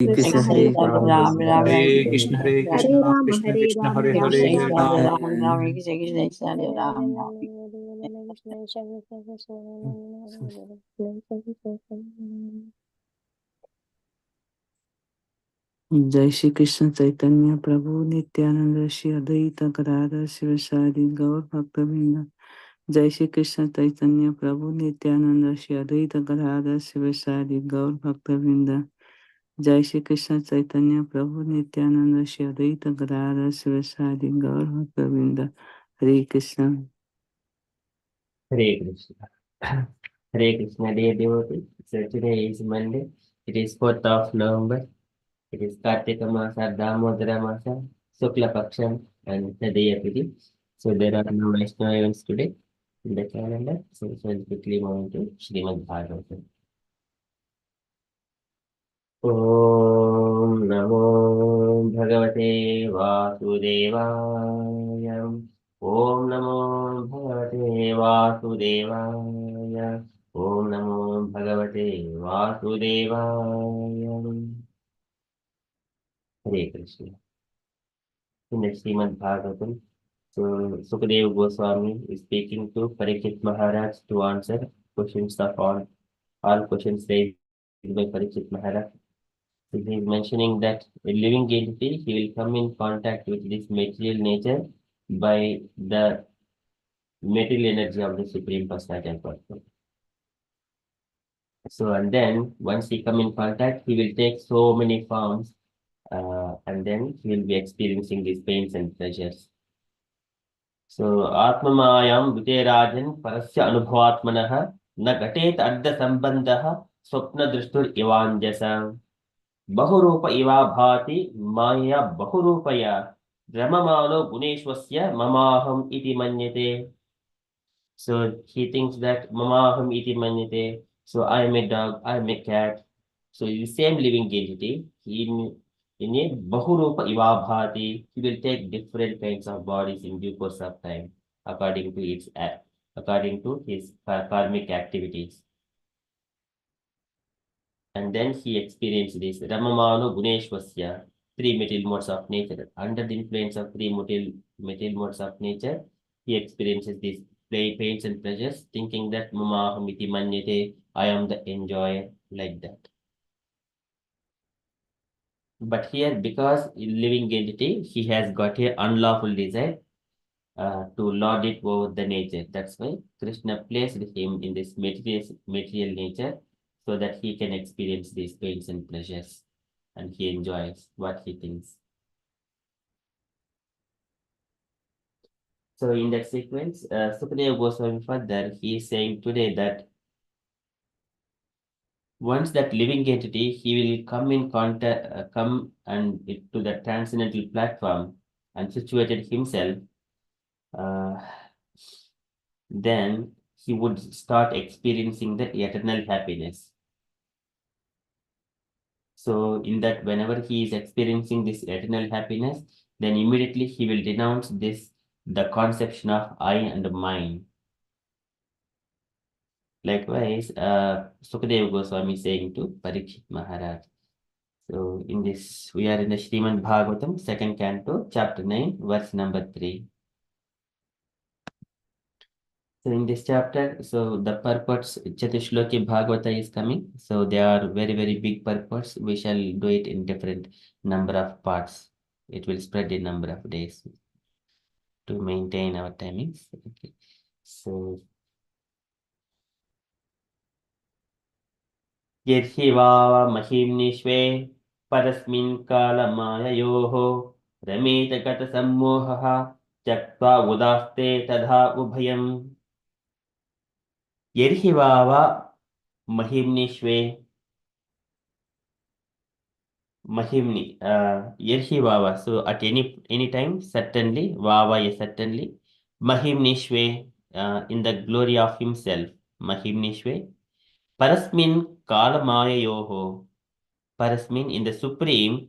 Krishna Hare Hare Ram, Ram Ram, Hare Krishna Hare Krishna Krishna Hare Krishna Ram, Hare Hare Hare Krishna Hare Hare Ram. Ram, Ram Krishna Krishna Hare Ram, Ram. Jai Shri Krishna Chaitanya Prabhu Nityananda Shri Advaita Gadadhar Sivasadi Gaur Bhaktavinda. Jai Shri Krishna Chaitanya Prabhu Nityananda Shri Advaita Gadadhar Sivasadi Gaur Bhaktavinda. Jai Shri Krishna Chaitanya Prabhu Nityananda Shri Advaita Gadadhar Sivasadi Gaur Bhaktavinda. Hare Krishna. Hare Krishna. Hare Krishna, dear devotee. So today is Monday. It is 4th of November. It is Kartika Masa, Damodara Masa, Sukla Paksham, and Tadaya Piti. So there are no Vaishnava events today in the calendar. So we'll quickly move to Srimad-Bhagavatam. Om Namo Bhagavate Vasudevaya. Om Namo Bhagavate Vasudevaya. Om Namo Bhagavate Vasudevaya. Hare Krishna. In the Srimad Bhagavatam, so Sukadeva Goswami is speaking to Parikshit Maharaj to answer questions of all questions raised by Parikshit Maharaj. So he is mentioning that a living entity, he will come in contact with this material nature by the material energy of the Supreme Personality of Godhead. So, and then once he come in contact, he will take so many forms, and then he will be experiencing these pains and pleasures. So, Atmamayam Viterajan Parasya Anubhavatmanaha Na Gatet Adda Sambandha Swapna Drishtur Ivanjasa Bahurupa Iva Bhati Maya Bahurupaya Ramamano Guneshwasya Mamaham Iti Manyate. So he thinks that Mamaham Iti Manyate. So I am a dog, I am a cat. So the same living entity, in a Bahurupa Iva Bhati, he will take different kinds of bodies in due course of time according to according to his karmic activities. And then he experienced this Ramamano Guneshwasya, three material modes of nature. Under the influence of three material modes of nature, he experiences these pains and pleasures, thinking that Mamahamiti Manyate, I am the enjoyer, like that. But here, because in living entity, he has got a unlawful desire to lord it over the nature. That's why Krishna placed him in this material nature so that he can experience these pains and pleasures and he enjoys what he thinks. So in that sequence, Sukadeva Goswami further, he is saying today that once that living entity, he will come in contact, to the transcendental platform and situated himself, then he would start experiencing the eternal happiness. So in that, whenever he is experiencing this eternal happiness, then immediately he will denounce the conception of I and mine. Likewise, Sukadeva Goswami saying to Parikshit Maharaj. So in this, we are in the Srimad-Bhagavatam, second canto, chapter 9, verse number 3. So in this chapter, so the purports, Chatushloki Bhagavata is coming. So they are very, very big purports. We shall do it in different number of parts. It will spread in number of days to maintain our timings. Okay. So Yedhi Vava Mahimnishve Parasmin Kala Mayayoho Ramita Gata Sammohaha Chakva Udaste Tadha Ubhayam Yedhi Vava Mahimnishve Mahimni, Yerhi Vava. So at any time, certainly, Vava is certainly. Mahimnishve, in the glory of himself. Mahimnishve. Parasmin Kalamaya Yoho. Parasmin in the supreme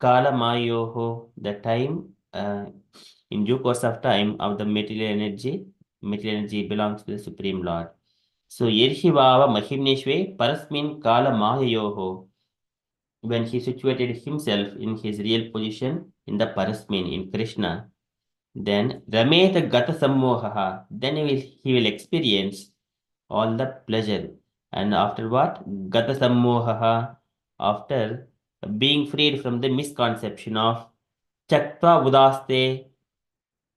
Kalamaya Yoho, the time, in due course of time of the material energy belongs to the Supreme Lord. So Yerhi Vava Mahimnishve Parasmin Kalamaya Yoho. when he situated himself in his real position in the Parasmin, in Krishna, then Rameta Gata Sammohaha, then he will experience all the pleasure. And after what? Gata Sammohaha, after being freed from the misconception of Chaktva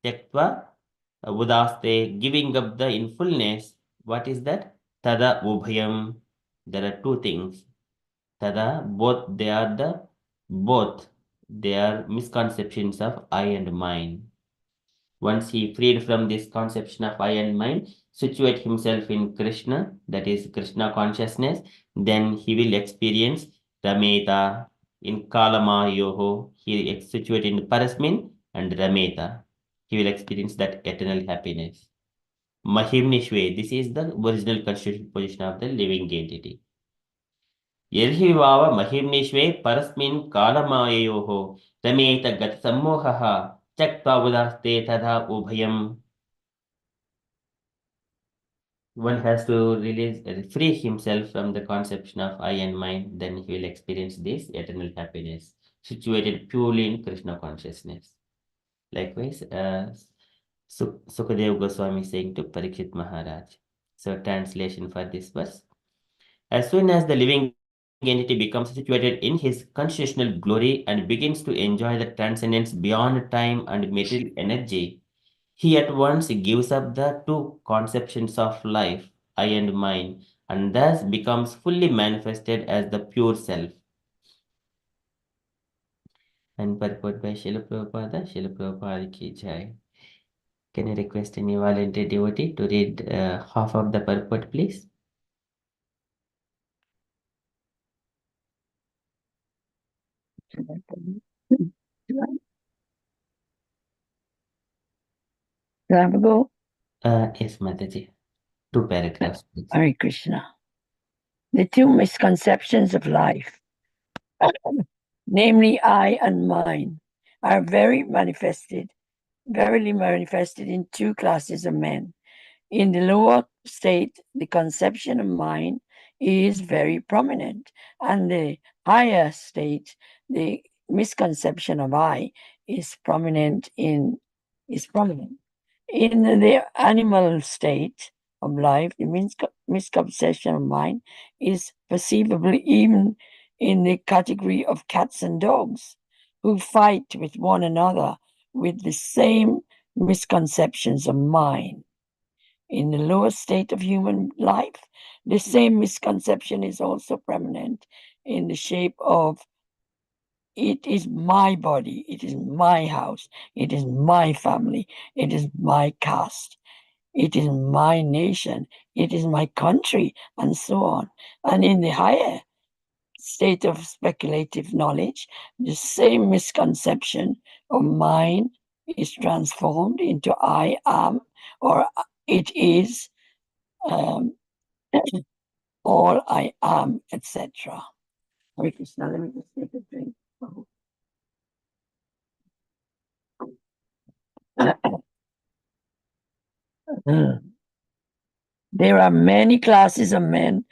Tyaktva Udaste, giving up the in fullness. What is that? Tada Ubhayam. There are two things. Tada, both. They are misconceptions of I and mine. Once he freed from this conception of I and mine, situate himself in Krishna, that is Krishna consciousness, then he will experience Rameta in Kalama Yoho. He is situated in Parasmin and Rameta. He will experience that eternal happiness. Mahimnishwe, this is the original constitutional position of the living entity. यर्हि वाव महिम्निष्वे परस्मिन् कालमाययोः रमेत गतसम्मोहः त्यक्त्वा उदास्ते तथा उभयम्. One has to free himself from the conception of I and mine, then he will experience this eternal happiness, situated purely in Krishna consciousness. Likewise, Sukadev Goswami saying to Parikshit Maharaj. So, translation for this verse. As soon as the living entity becomes situated in his constitutional glory and begins to enjoy the transcendence beyond time and material energy, he at once gives up the two conceptions of life, I and mine, and thus becomes fully manifested as the pure self. And purport by Srila Prabhupada ki jai. Can I request any volunteer devotee to read half of the purport, please? Can I have a go? Yes, Mataji. 2 paragraphs, please. Hare Krishna. The two misconceptions of life, namely I and mine, are verily manifested in two classes of men. In the lower state, the conception of mine is very prominent, and the higher state, the misconception of I is prominent. In the animal state of life, the misconception of mind is perceivable even in the category of cats and dogs, who fight with one another with the same misconceptions of mind. In the lower state of human life, the same misconception is also prominent in the shape of it is my body, it is my house, it is my family, it is my caste, it is my nation, it is my country, and so on. And in the higher state of speculative knowledge, the same misconception of mind is transformed into I am, or it is all I am, etc. Hare Krishna, let me just take a drink. There are many classes of men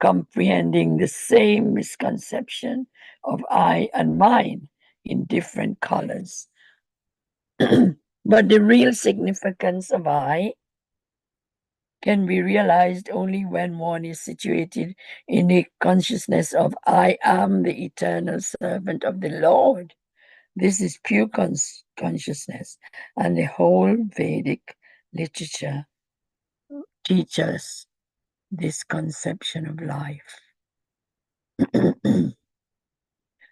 comprehending the same misconception of I and mine in different colors. But the real significance of I can be realized only when one is situated in the consciousness of I am the eternal servant of the Lord. This is pure consciousness, and the whole Vedic literature teaches this conception of life.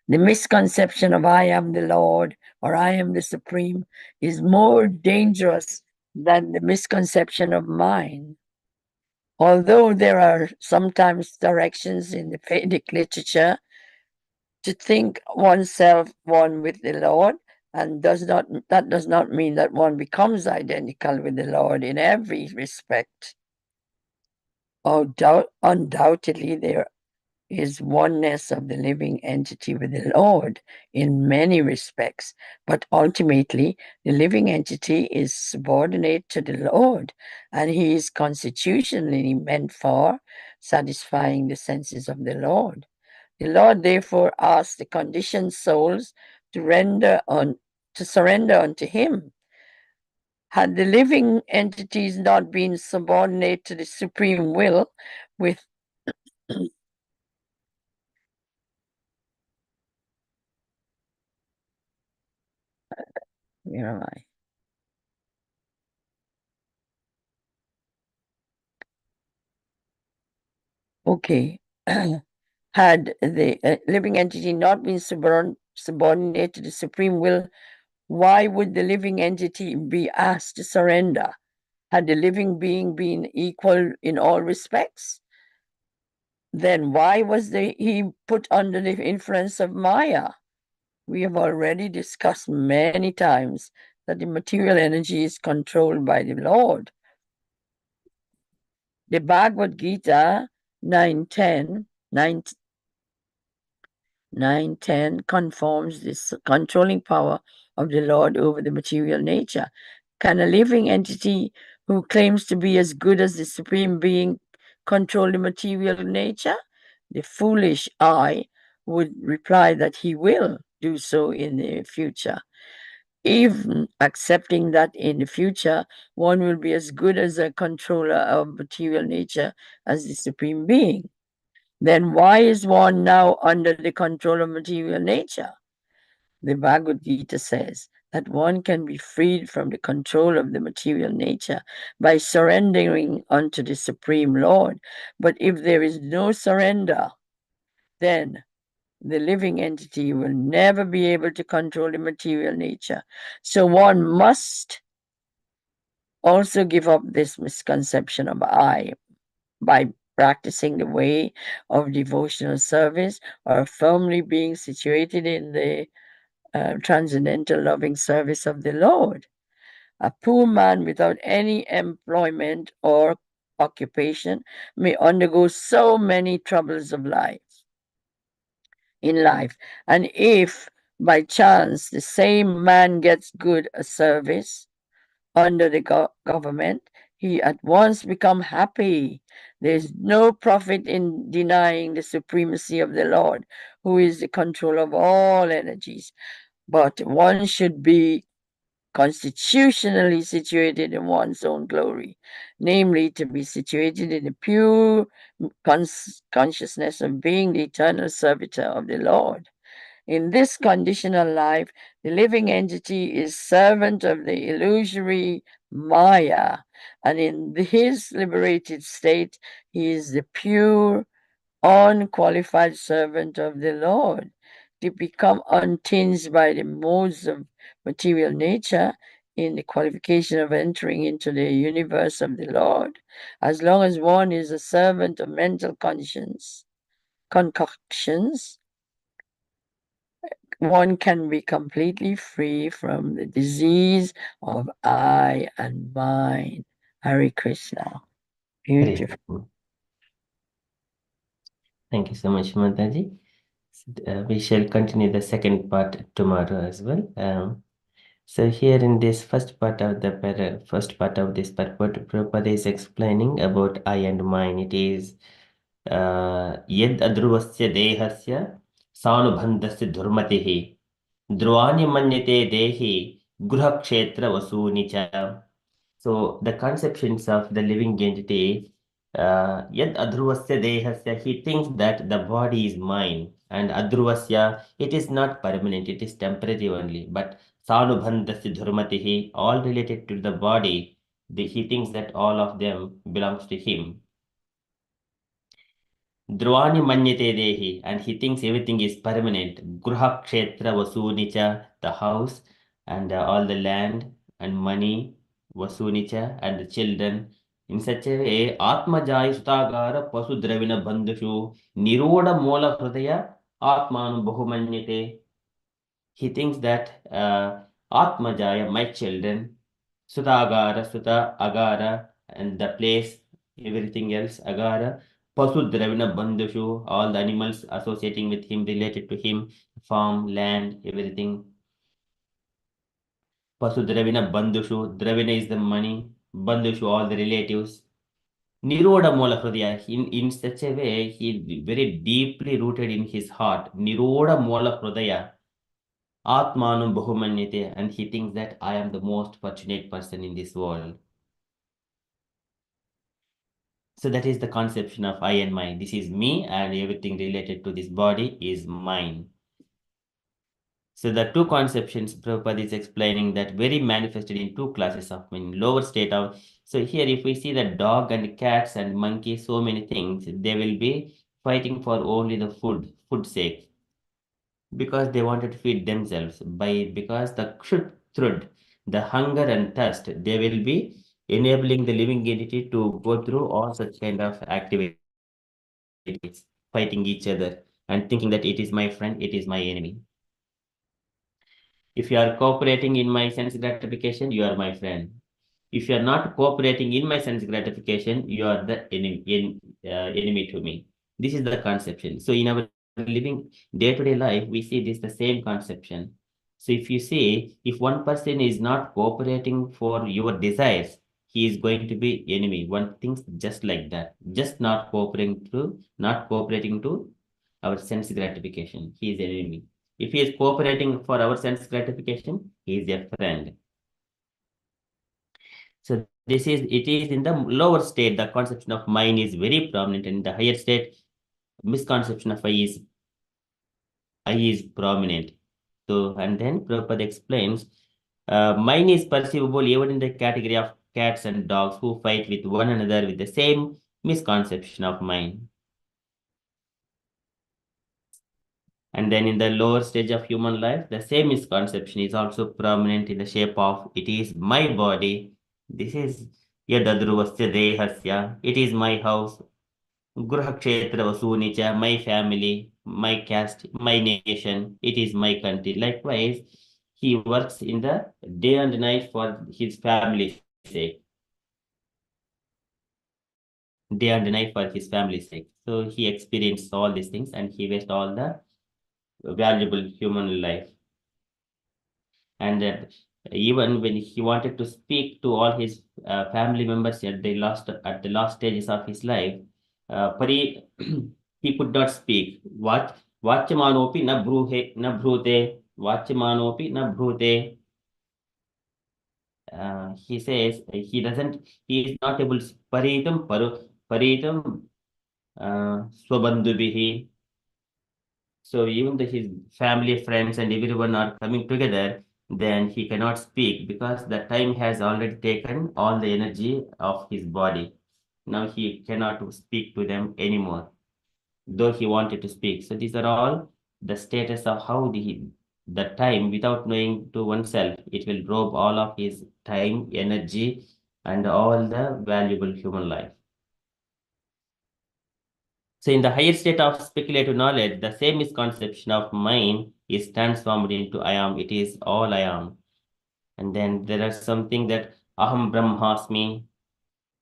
The misconception of I am the Lord or I am the Supreme is more dangerous than the misconception of mine. Although there are sometimes directions in the Vedic literature to think oneself one with the Lord, and that does not mean that one becomes identical with the Lord in every respect. Undoubtedly, there is oneness of the living entity with the Lord in many respects, but ultimately the living entity is subordinate to the Lord, and he is constitutionally meant for satisfying the senses of the Lord. The Lord therefore asked the conditioned souls to surrender unto him. Had the living entities not been subordinate to the supreme will, with where am I? Okay. Had the living entity not been subordinate to the supreme will, why would the living entity be asked to surrender? Had the living being been equal in all respects? Then why was he put under the influence of Maya? We have already discussed many times that the material energy is controlled by the Lord. The Bhagavad Gita 9:10 conforms this controlling power of the Lord over the material nature. Can a living entity who claims to be as good as the Supreme Being control the material nature? The foolish I would reply that he will do so in the future. Even accepting that in the future, one will be as good as a controller of material nature as the Supreme Being. Then why is one now under the control of material nature? The Bhagavad Gita says that one can be freed from the control of the material nature by surrendering unto the Supreme Lord. But if there is no surrender, then the living entity will never be able to control the material nature. So one must also give up this misconception of I by practicing the way of devotional service or firmly being situated in the transcendental loving service of the Lord. A poor man without any employment or occupation may undergo so many troubles of life in life. And if by chance the same man gets good a service under the government, he at once become happy. There is no profit in denying the supremacy of the Lord, who is the control of all energies. But one should be constitutionally situated in one's own glory, namely to be situated in the pure consciousness of being the eternal servitor of the Lord. In this conditional life, the living entity is servant of the illusory Maya, and in his liberated state, he is the pure, unqualified servant of the Lord. To become untinged by the modes of material nature in the qualification of entering into the universe of the Lord, as long as one is a servant of mental concoctions, one can be completely free from the disease of I and mine. Hare Krishna. Beautiful. Thank you so much, Mataji. We shall continue the second part tomorrow as well. So here in this first part of the purport, Prabhupada is explaining about I and mine. It is yed adruvasya dehasya sanubandhasya dhurmatihi dhruvani manyate dehi gruha kshetra vasuni cha. So the conceptions of the living entity, yad adhruvasya dehasya, he thinks that the body is mine, and adhruvasya, it is not permanent, it is temporary only. But sanubandhasya dhurmatihi, all related to the body, he thinks that all of them belongs to him. Dhruvani manyate dehi, and he thinks everything is permanent. Gruha kshetra vasunicha, the house and all the land and money, vasunicha, and the children. In such a way, Atmajaya Sutagara Pasu Dravina Bandhushu Niroda Mola Hridaya Atmanu Bahumanyate. He thinks that Atmajaya, my children, Sutagara, Suta, Agara, and the place, everything else, Agara, Pasu Dravina Bandhushu, all the animals associating with him, related to him, farm, land, everything. Pasu Dravina Bandhushu, Dravina is the money, Bandhushu, all the relatives. Niroda Mola Hridaya, in such a way, he is very deeply rooted in his heart. Niroda Mola Hridaya, Atmanum Bahumanyate, and he thinks that I am the most fortunate person in this world. So that is the conception of I and mine. This is me, and everything related to this body is mine. So the two conceptions Prabhupada is explaining that very manifested in two classes of men, lower state of. So here if we see that dog and cats and monkeys, so many things, they will be fighting for only the food sake. Because they wanted to feed themselves. Because the kshutrud, the hunger and thirst, they will be enabling the living entity to go through all such kind of activities, fighting each other and thinking that it is my friend, it is my enemy. If you are cooperating in my sense gratification, you are my friend. If you are not cooperating in my sense gratification, you are the enemy to me. This is the conception. So in our living day-to-day life, we see this the same conception. So if you see, if one person is not cooperating for your desires, he is going to be enemy. One thinks just like that, just not cooperating to our sense gratification. He is an enemy. If he is cooperating for our sense gratification, he is a friend. So it is in the lower state, the conception of mind is very prominent, and in the higher state, misconception of I is prominent. So, and then Prabhupada explains, mind is perceivable even in the category of cats and dogs who fight with one another with the same misconception of mind. And then in the lower stage of human life, the same misconception is also prominent in the shape of it is my body. This is yadadruvasya dehasya. It is my house. Gruhakshetra vasunicha, my family, my caste, my nation. It is my country. Likewise, he works in the day and night for his family's sake. Day and night for his family's sake. So he experienced all these things and he wasted all the valuable human life. And even when he wanted to speak to all his family members at the last stages of his life, he could not speak. Vachmanopi na bruhe na brute. Vachmanopi na brute. He says he is not able to paritam swabandhubihi. So even his family, friends, and everyone are coming together, then he cannot speak because the time has already taken all the energy of his body. Now he cannot speak to them anymore, though he wanted to speak. So these are all the status of how the time, without knowing to oneself, it will rob all of his time, energy, and all the valuable human life. So in the higher state of speculative knowledge, the same misconception of mind is transformed into I am. It is all I am. And then there is something that Aham Brahmasmi,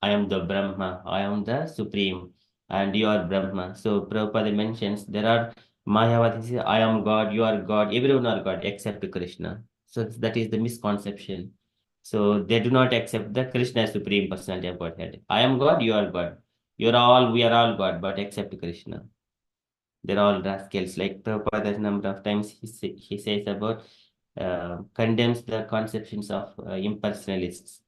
I am the Brahma, I am the Supreme, and you are Brahma. So Prabhupada mentions there are Mayavadis, I am God, you are God, everyone are God except Krishna. So that is the misconception. So they do not accept the Krishna Supreme Personality of Godhead. I am God, you are God. We are all God, but except Krishna. They're all rascals. Like Prabhupada, a number of times he says about, condemns the conceptions of impersonalists.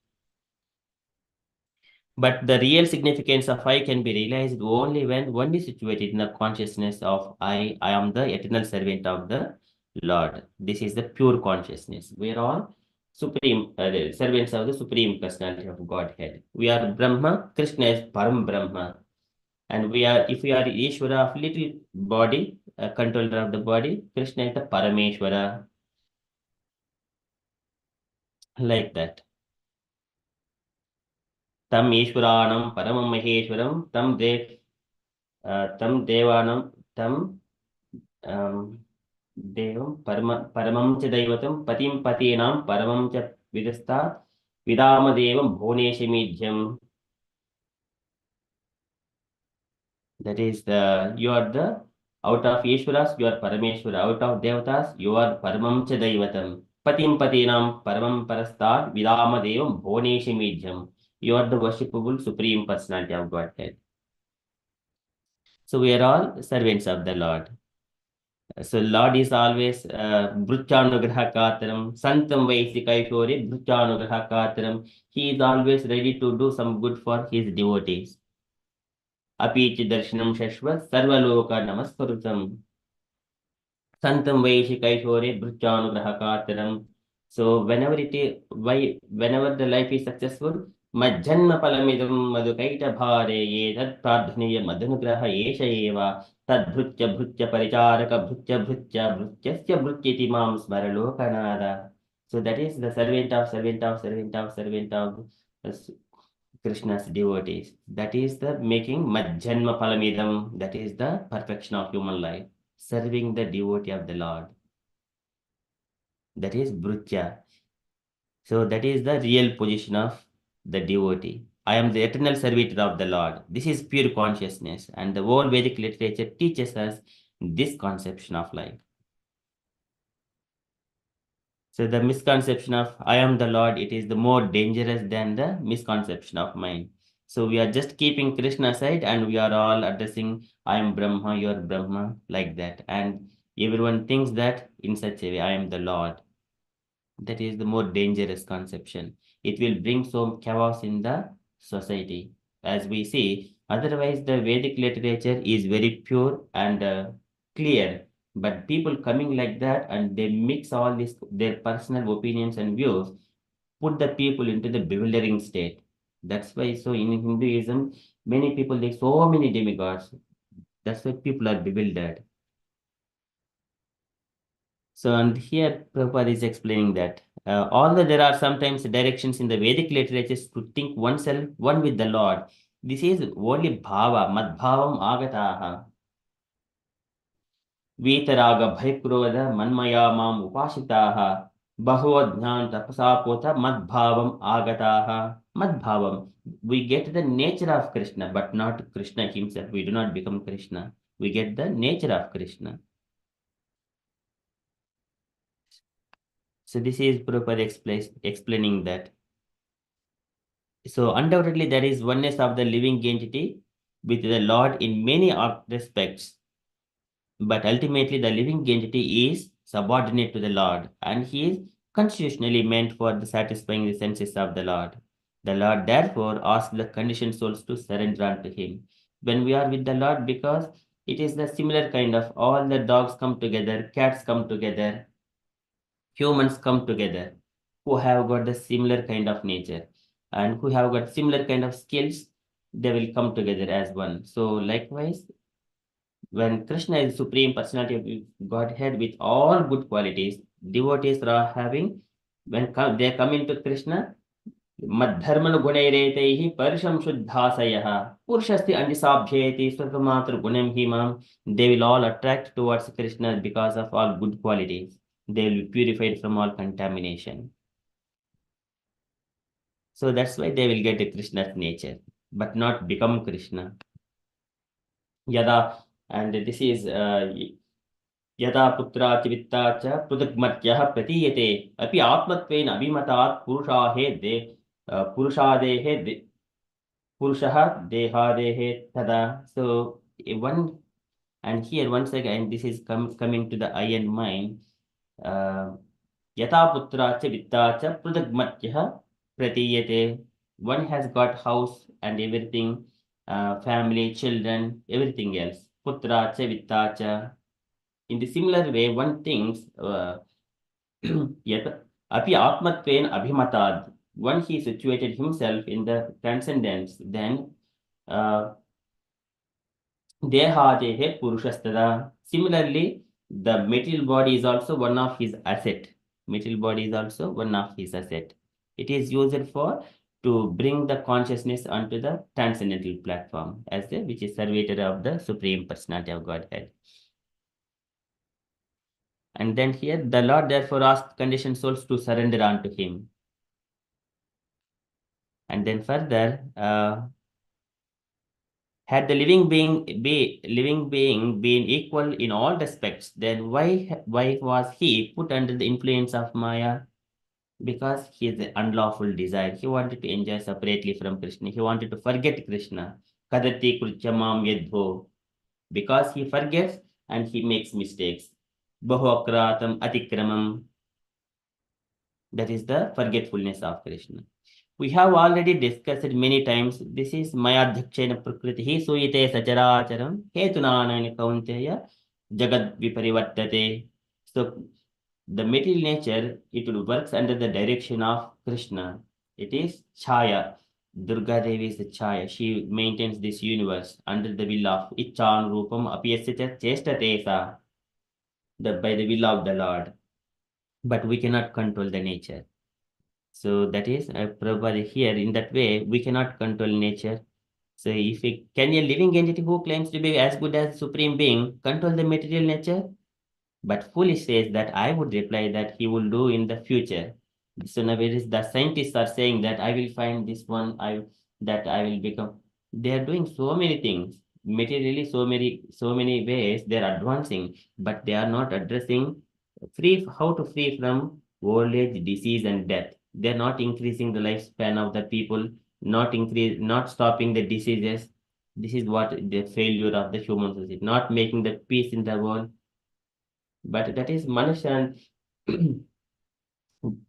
But the real significance of I can be realized only when one is situated in the consciousness of I am the eternal servant of the Lord. This is the pure consciousness. We are all supreme servants of the Supreme Personality of Godhead. We are Brahma, Krishna is Param Brahma. And if we are Ishvara of little body, controller of the body, Krishna is the Parameshwara. Like that. Tam Ishwaranam Paramam Maheshwaram, tam Devanam, tam Devam Paramam cha Daivatam, Patim Patinam, Paramam cha Vidasta, Vidama Devam Bhuneshimidhyam. That is you are the out of Ishwaras, you are Parameshwara. Out of Devatas, you are Paramam cha Daivatam. Patim Patinam Paramam Parastat Vidama Devam Bhuneshimidhyam. You are the worshipable Supreme Personality of Godhead. So we are all servants of the Lord. So Lord is always Bruchanugraha Kataram, Santam Vaisikaikore, Bruchanugraha Kataram. He is always ready to do some good for his devotees. Apichi Darshanam Shashvat, Sarvaloka Namaskarutam. Santam Vaishikaikore, Bruchanugraha Kataram. So whenever the life is successful, Majjanma Palamidam Madukaita Bhare, Ye That Pradhaniya Madhanugraha Yesha Eva. तद्भृत्य भृत्य Paricharak भृत्य भृत्य भृत्यस्य भृत्यति मां स्मरलोकनाद. So that is the servant of Krishna's devotees. That is the making majjanma palamidam. That is the perfection of human life. Serving the devotee of the Lord. That is bhrutya. So that is the real position of the devotee. I am the eternal servitor of the Lord. This is pure consciousness, and the whole Vedic literature teaches us this conception of life. So the misconception of I am the Lord, it is the more dangerous than the misconception of mind. So we are just keeping Krishna aside and we are all addressing I am Brahma, you are Brahma, like that. And everyone thinks that in such a way, I am the Lord. That is the more dangerous conception. It will bring some chaos in the society, as we see. Otherwise, the Vedic literature is very pure and clear. But people coming like that and they mix all this, their personal opinions and views, put the people into the bewildering state. That's why, so in Hinduism, many people, there's so many demigods. That's why people are bewildered. So, and here Prabhupada is explaining that although there are sometimes directions in the Vedic literatures to think oneself one with the Lord, this is only bhava, madbhavam agataha. Vitaraga bhaikroda manmaya mam upashitaha. Bahuvadhyan tapasapota madbhavam agataha. Madbhavam. We get the nature of Krishna, but not Krishna himself. We do not become Krishna. We get the nature of Krishna. So this is Prabhupada explaining that. So undoubtedly there is oneness of the living entity with the Lord in many respects. But ultimately the living entity is subordinate to the Lord and he is constitutionally meant for the satisfying the senses of the Lord. The Lord therefore asks the conditioned souls to surrender unto him. When we are with the Lord, because it is the similar kind of all the dogs come together, cats come together, humans come together who have got the similar kind of nature and who have got similar kind of skills, they will come together as one. So likewise, when Krishna is supreme personality of Godhead with all good qualities, devotees are having, when they come into Krishna, Madharmanu Gunairetaihi Parisham Shuddhasayah Purushasti Andisabhyeti Swakamatru Gunam Himam, they will all attract towards Krishna because of all good qualities. They will be purified from all contamination. So that's why they will get a Krishna's nature, but not become Krishna. Yada, and this is Yada Putra Chivitta Cha Prudagmatyah Pratiyate Api Atmatven Abhimatat Purushahe De Purushadehe Purushaha Dehadehe Tada. So one, and here once again this is coming to the eye and mind. Yata Putra Chivitta Cha Prudagmatyah Pratiyate. One has got house and everything, family, children, everything else. Putra cha vitta cha. In the similar way, one thinks yet api atmatven abhimatad. When he situated himself in the transcendence, then dehadehe purushastada. Similarly, the material body is also one of his asset. Material body is also one of his asset. It is used for to bring the consciousness onto the transcendental platform as the which is servitor of the Supreme Personality of Godhead. And then here the Lord therefore asked conditioned souls to surrender unto him. And then further, had the living being been equal in all respects, then why was he put under the influence of Maya? because he is the unlawful desire. He wanted to enjoy separately from Krishna. He wanted to forget Krishna. Kadati kruchamam yadho. Because he forgets and he makes mistakes. Bahuakratam atikramam. That is the forgetfulness of Krishna. We have already discussed it many times. This is Mayadhyakshena Prakriti Suyite Sacharacharam Hetunanani Kaunteya Jagad Viparivartate. So the material nature, it will works under the direction of Krishna. It is Chaya. Durga Devi is the Chaya. She maintains this universe under the will of Icchan Rupam Apyasya Chestatesa, by the will of the Lord. But we cannot control the nature. So that is Prabhupada here. In that way, we cannot control nature. So if we, can a living entity who claims to be as good as Supreme Being control the material nature? But foolish says that I would reply that he will do in the future. So nowadays the scientists are saying that I will find this one, I will become. They are doing so many things materially, so many ways they are advancing, but they are not addressing how to free from old age, disease, and death. They are not increasing the lifespan of the people, not stopping the diseases. This is what the failure of the human society, not making the peace in the world. But that is Manushan.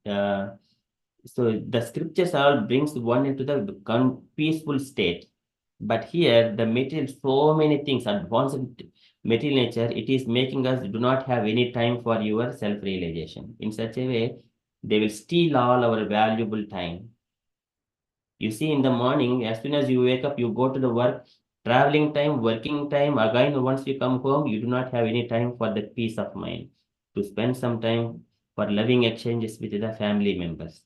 uh, so the scriptures all brings one into the peaceful state. But here the material, so many things, advanced material nature, it is making us do not have any time for your self-realization. In such a way, they will steal all our valuable time. You see, in the morning, as soon as you wake up, you go to the work, traveling time, working time. Again, once you come home, you do not have any time for the peace of mind to spend some time for loving exchanges with the family members.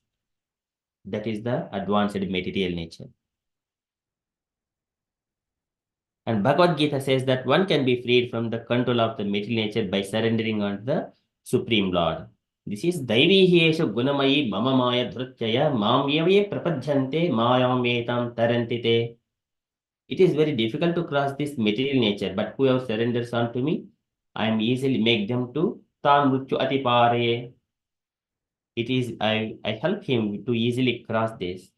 That is the advanced material nature. And Bhagavad Gita says that one can be freed from the control of the material nature by surrendering unto the Supreme Lord. This is Daivi Hesha Gunamayi Mama Maya Dhrutyaya Mamyave Prapadhyante Mayam Vetam Tarantite. It is very difficult to cross this material nature, but whoever surrenders unto me, I am easily make them to Tan Mrityu Atipare. It is I help him to easily cross this.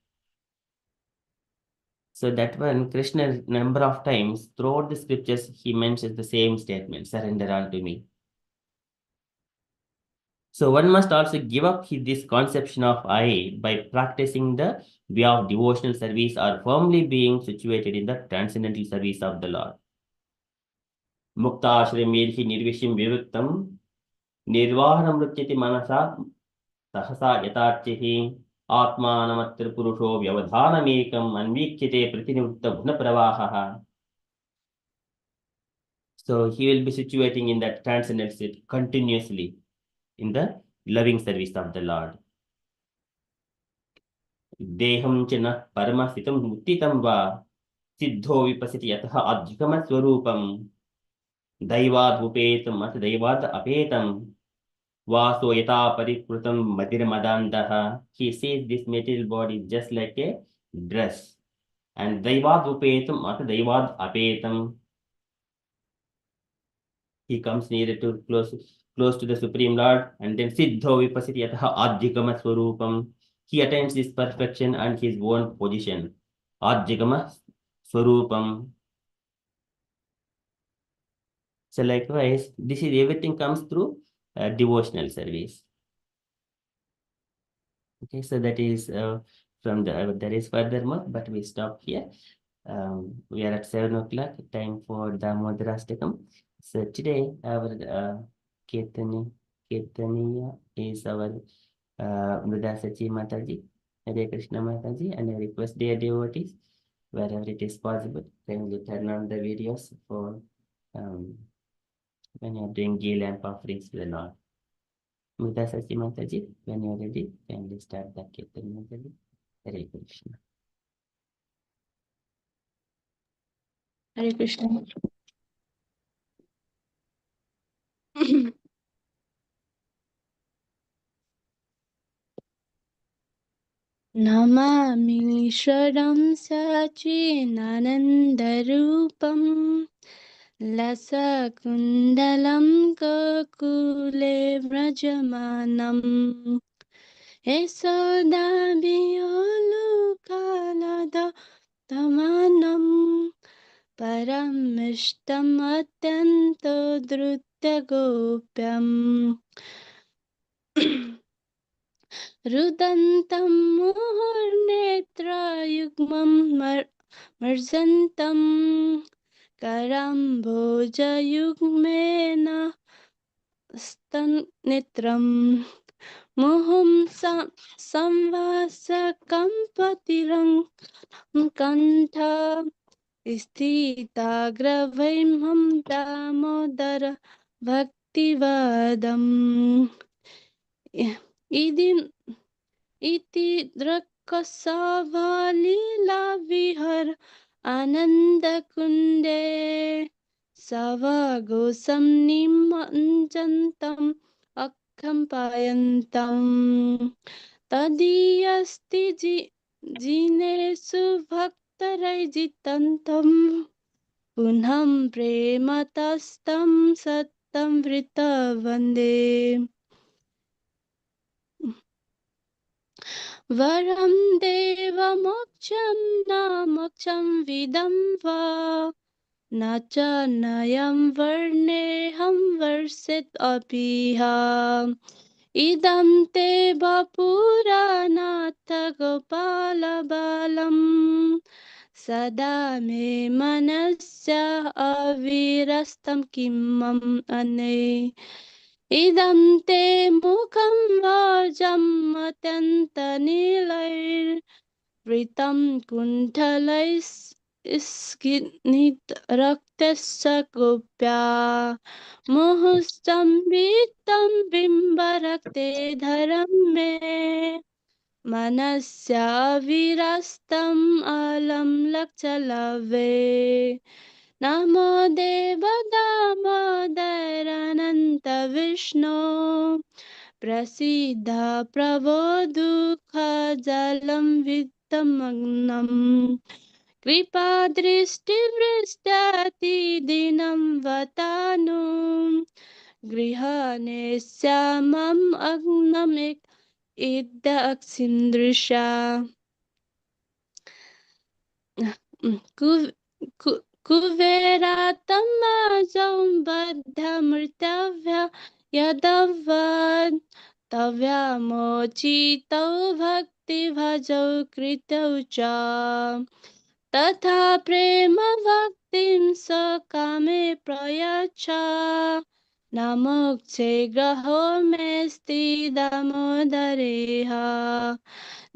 So that when Krishna number of times throughout the scriptures he mentions the same statement, surrender unto me. So one must also give up this conception of I by practicing the way of devotional service or firmly being situated in the transcendental service of the Lord. Muktashremedhi nirvishim viviktam nirvahanam rutyati manasa सहसा यथार्चिः आत्मानमत्रिपुरुषो व्यवधानमेकम् अन्वीक्षिते प्रतिनिवृत्तगुणप्रवाहः. So he will be situating in that transcendent state continuously in the loving service of the Lord. Deham chana paramasitam muttitam va siddho vipasiti yatha adhikama swarupam daivad upetam at daivad apetam Vaso yata parikrutam madirmadandaha. He says this material body is just like a dress. And daivad upetam at daivad apetam. He comes nearer to close to the Supreme Lord, and then siddho vipasiti yataha adhikama swarupam. He attains this perfection and his own position. Adhikama swarupam. So likewise, this is everything comes through devotional service. Okay, so that is from the there is furthermore, but we stop here. We are at 7 o'clock, time for the Modrastakam. So today our Kirtaniya is our Mrudasachi Mataji, Hare Krishna Mataji, and I request dear devotees, wherever it is possible, kindly turn on the videos for when you are doing ghee lamp offerings to the Lord. Mrudasachi Mataji, when you are ready, kindly start the Kirtan Mataji. Hare Krishna. Hare Krishna. Namamishwaram Sachinanandarupam Lasakundalam Kakule Vrajamanam यशोदाभियोलुकालदतमानं परमिष्टम् अत्यन्तो द्रुतगोप्यम् रुदन्तं मुहुर्नेत्रयुग्मं मर्जन्तं करम्भोजयुग्मेन स्तन्नेत्रं मुहुं संवासकम्पतिरं कण्ठ स्थिताग्रवैमं दामोदर भक्तिवादम् इति द्रक्कसवलीलाविहर आनन्दकुण्डे सवगोसं निमज्जन्तम् अकम्पायन्तम् तदीयस्ति जिनेषु भक्तरैजितन्तम् पुनः प्रेमतस्तं सत्तं वृतवन्दे वरं देवमोक्षं न मोक्षं विदं वा न च नयं वर्णेऽहं वर्षेत् Aphiah इदं ते वपुरानाथ गोपालबालम् सदा मे मनस्य अविरस्तं किं मम अने इदं ते मुखं वाजम् अत्यन्तनीलैर्वृतं कुण्ठलैस्स्निग्धरक्तश्च गोप्या मुहुस्संवित्तं बिम्बरक्ते धरं मे मनस्याविरस्तम् अलं लक्षलवे नमो देव दामोदरानन्त विष्णो प्रसीद प्रभो दुःखजलं वित्तमग्नम् कृपादृष्टिवृष्टातिदिनं वतानु गृहाणेस्यामम् अग्नमेक इदक्षिन्दृशा कुबेरात्मजौ बद्धमृतव्य यदवद् तव्यामोचितौ भक्तिभजौ कृतौ च तथा प्रेम भक्तिं सकामे प्रयच्छ न मोक्षे ग्रहो मेऽस्ति दामोदरेह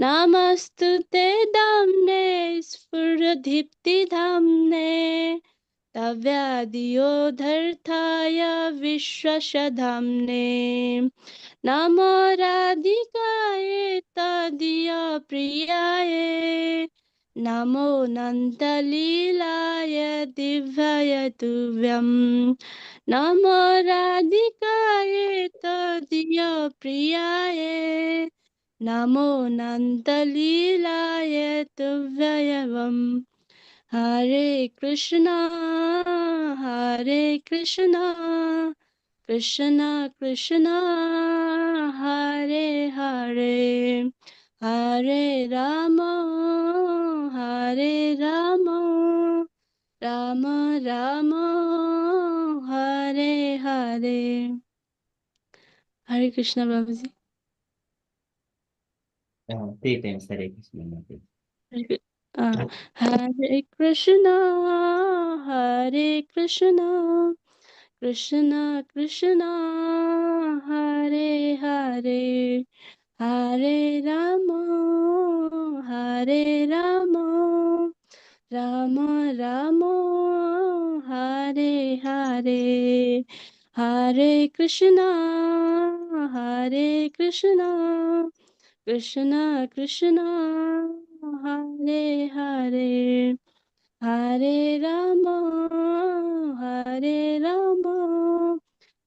नमस्तु ते दाम्ने स्फुरदीप्तिधाम्ने तव्यादियोधर्थाय विश्वसधाम्ने नमो राधिकायै तदीयप्रियायै नमो नन्दलीलाय दिव्याय तुभ्यं नमो राधिकायै तदीयप्रियायै नमो नन्दलीलाय तुभ्यं हरे कृष्णा कृष्ण कृष्ण हरे हरे हरे राम राम राम हरे हरे हरे कृष्ण बाबू जी 3 times Hare Krishna. Mataji. Hare Krishna, Hare Krishna, Krishna Krishna, Hare Hare, Hare Rama, Hare Rama, Rama Rama, Hare Hare, Hare Krishna, Hare Krishna, Krishna Krishna, Hare Hare, Hare Rama, Hare Rama,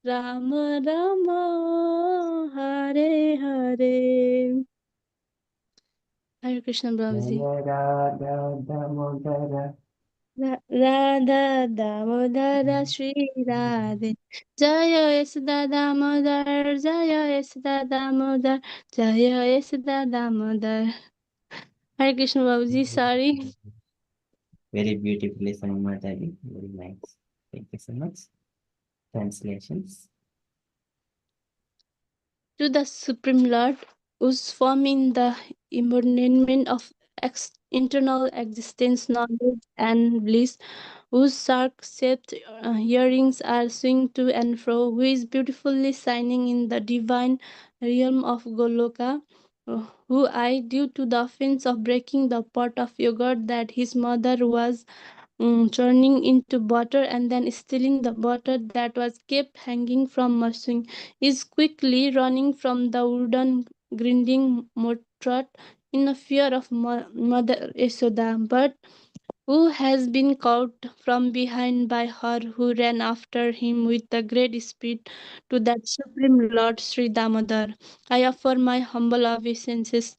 Rama Rama, Hare Hare. Hare Krishna Babaji. Jaya Radha Damodara Radha Damodara Shri Radhe Jaya Yasuda Damodar Jaya Yasuda Damodar Jaya Yasuda Damodar. Hare Krishna Babuji, sorry. Very beautifully sung, Mataji. Very nice. Thank you so much. Translations. To the Supreme Lord, whose form in the embodiment of internal existence, knowledge, and bliss, whose shark-shaped earrings are swinging to and fro, who is beautifully shining in the divine realm of Goloka, who I, due to the offense of breaking the pot of yogurt that his mother was turning into butter and then stealing the butter that was kept hanging from machine, is quickly running from the wooden grinding mortar in a fear of Mother Yashoda, but who has been caught from behind by her, who ran after him with a great speed to that Supreme Lord Sri Damodar. I offer my humble obeisances.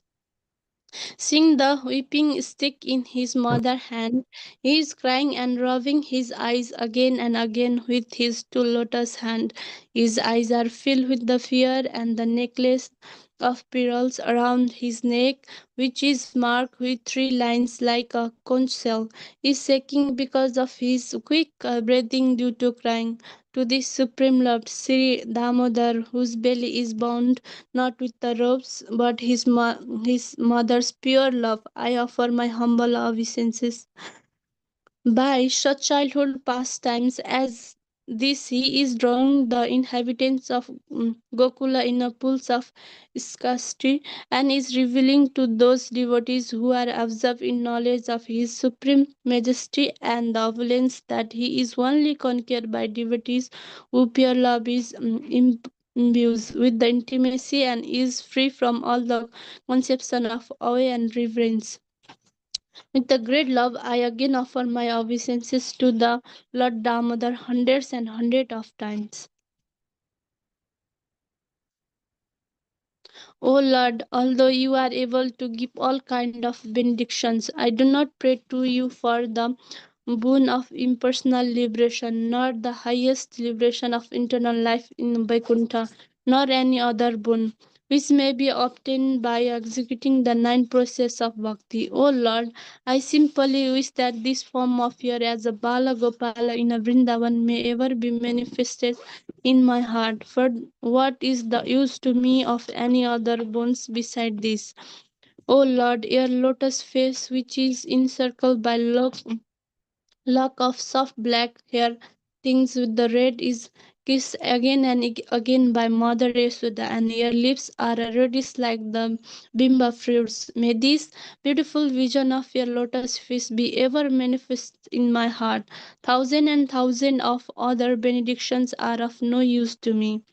Seeing the whipping stick in his mother's hand, he is crying and rubbing his eyes again and again with his two lotus hands. His eyes are filled with the fear, and the necklace of pearls around his neck, which is marked with three lines like a conch shell, is shaking because of his quick breathing due to crying. To this supreme lord, Sri Damodar, whose belly is bound not with the ropes, but his mother's pure love, I offer my humble obeisances. By such childhood pastimes as this, he is drawing the inhabitants of Gokula in a pools of scarcity and is revealing to those devotees who are absorbed in knowledge of his supreme majesty and the opulence that he is only conquered by devotees who pure love is imbues with the intimacy and is free from all the conception of awe and reverence. With the great love, I again offer my obeisances to the Lord Damodar hundreds and hundreds of times. O Lord, although you are able to give all kind of benedictions, I do not pray to you for the boon of impersonal liberation, nor the highest liberation of eternal life in Vaikuntha, nor any other boon, which may be obtained by executing the nine processes of bhakti. O Lord, I simply wish that this form of yours as a Bala Gopala in a Vrindavan may ever be manifested in my heart. For what is the use to me of any other boons beside this? O Lord, your lotus face, which is encircled by lock of soft black hair, things with the red is kissed again and again by Mother Yashoda, and your lips are reddish like the bimba fruits. May this beautiful vision of your lotus face be ever manifest in my heart. Thousand and thousand of other benedictions are of no use to me.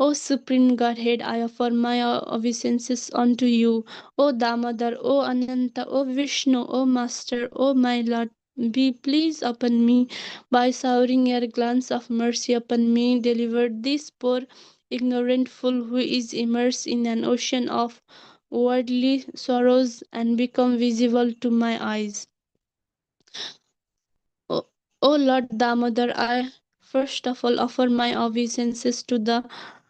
O Supreme Godhead, I offer my obeisances unto you. O Damodar, O Ananta, O Vishnu, O Master, O my Lord, be pleased upon me by showering your glance of mercy upon me. Deliver this poor ignorant fool who is immersed in an ocean of worldly sorrows and become visible to my eyes. O, o Lord Damodar, I first of all offer my obeisances to the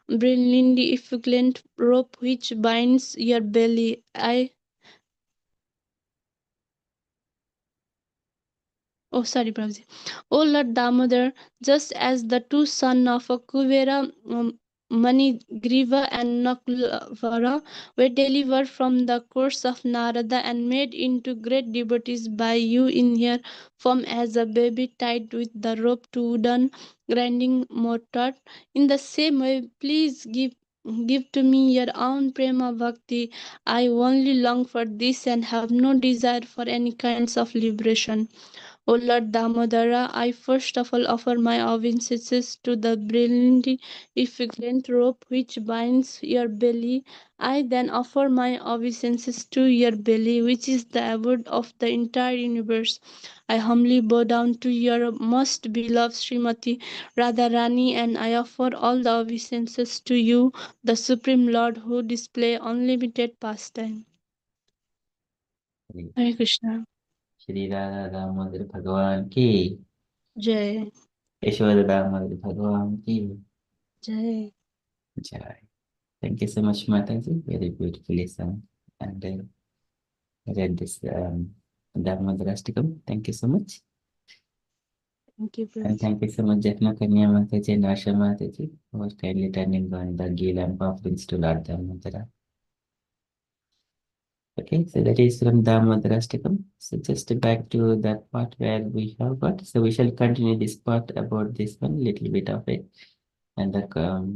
brilliantly effulgent rope which binds your belly. Prabhuji. O Lord Damodar, just as the two sons of Kuvera, Manigriva and Nakulavara, were delivered from the curse of Narada and made into great devotees by you in your form as a baby tied with the rope to wooden grinding mortar, in the same way, please give to me your own prema bhakti. I only long for this and have no desire for any kinds of liberation. O Lord Damodara, I first of all offer my obeisances to the brilliantly effulgent rope which binds your belly. I then offer my obeisances to your belly, which is the abode of the entire universe. I humbly bow down to your most beloved Srimati Radharani, and I offer all the obeisances to you, the Supreme Lord, who display unlimited pastime. Hare Krishna. Shri Radha Damodar भगवान की Jai. Yashoda Damodar भगवान की Jai. जय. Thank you so much, Mataji. Very beautifully sung and read this Dharmadrastikam. Thank you so much. Thank you, And Prince. thank you so much, Jatna Kanya Mataji and Asha Mataji, for kindly turning on the ghee lamp offerings to Lord Dharmadara. Okay, so that is from Dharmadrastikam. So just back to that part where we have got. So we shall continue this part about this one, little bit of it. And the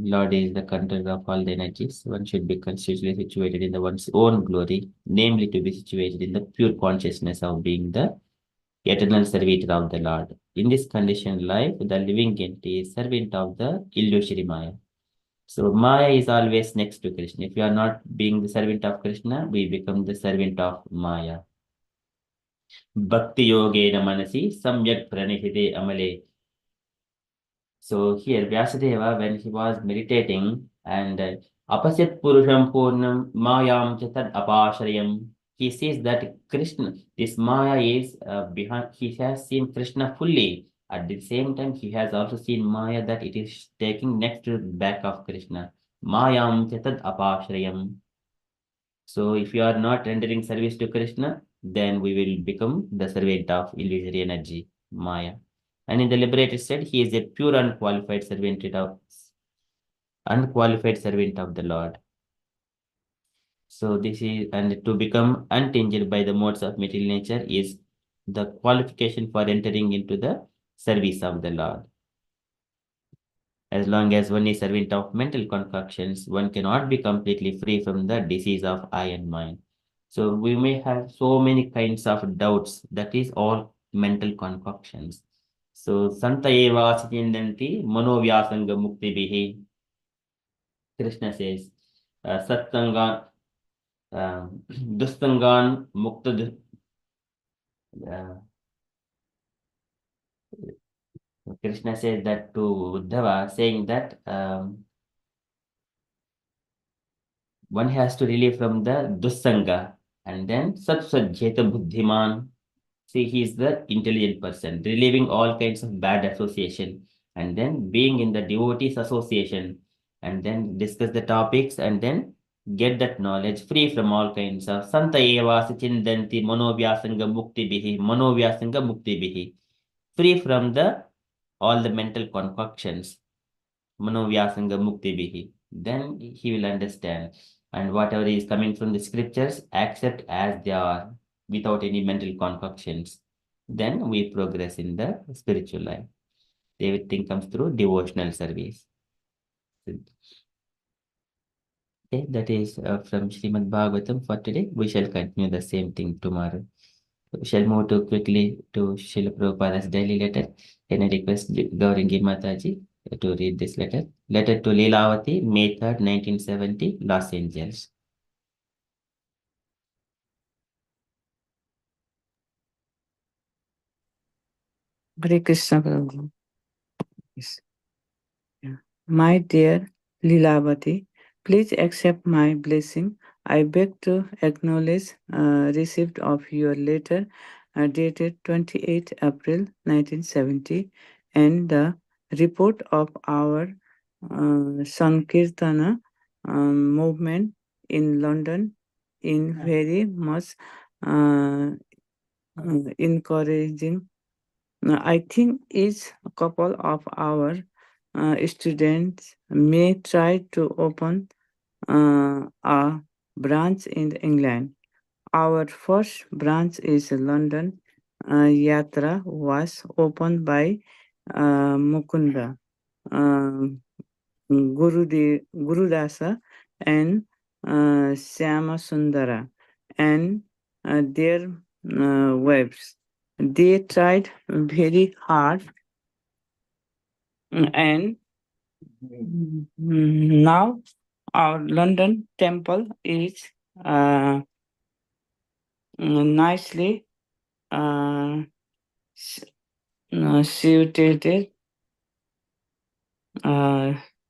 Lord is the controller of all the energies. One should be consciously situated in the one's own glory, namely to be situated in the pure consciousness of being the eternal servitor of the Lord. In this conditioned life, the living entity is servant of the illusory Maya. So Maya is always next to Krishna. If you are not being the servant of Krishna, we become the servant of Maya. Bhakti yogena manasi samyak pranihide amale. So here Vyasadeva, when he was meditating and apasyat purusham purnam mayam chatad apashrayam, he sees that Krishna, this Maya is behind, he has seen Krishna fully. At the same time, he has also seen Maya that it is taking next to the back of Krishna. Mayam chatad apashrayam. So if you are not rendering service to Krishna, then we will become the servant of illusory energy, Maya. And in the liberated state, he is a pure unqualified servant of the Lord. So this is, and to become untinged by the modes of material nature is the qualification for entering into the service of the Lord. As long as one is servant of mental concoctions, one cannot be completely free from the disease of eye and mind. So we may have so many kinds of doubts. That is all mental concoctions. So Santa eva sachindanti manovyasanga mukti bihi. Krishna says, Satsangan, Dustangan Mukta. Uh, Krishna says that to Uddhava, saying that one has to relieve from the Dussanga and then Satsajjeta Buddhiman. See, he is the intelligent person, relieving all kinds of bad association and then being in the devotees association and then discuss the topics and then get that knowledge free from all kinds of Santa Eva Sachindanti Manovyasanga Mukti Bihi, Manovyasanga Mukti Bihi, free from the all the mental concoctions, Manovyasanga Mukti Bihi. Then he will understand and whatever is coming from the scriptures, accept as they are without any mental concoctions. Then we progress in the spiritual life. Everything comes through devotional service. Okay, that is from Srimad-Bhagavatam for today. We shall continue the same thing tomorrow. We shall move to quickly to Srila Prabhupada's daily letter. Can I request Gauringi Mataji to read this letter? Letter to Leelavati, May 3rd, 1970, Los Angeles. Hare Krishna Prabhu. Yes. Yeah. My dear Lilavati, please accept my blessing. I beg to acknowledge receipt of your letter dated 28 April 1970 and the report of our Sankirtana movement in London in very much uh, encouraging. I think each couple of our students may try to open a branch in England. Our first branch is London. Yatra was opened by Mukunda, Gurudasa, and Syama Sundara, and their wives. They tried very hard and now our London temple is uh, nicely suited.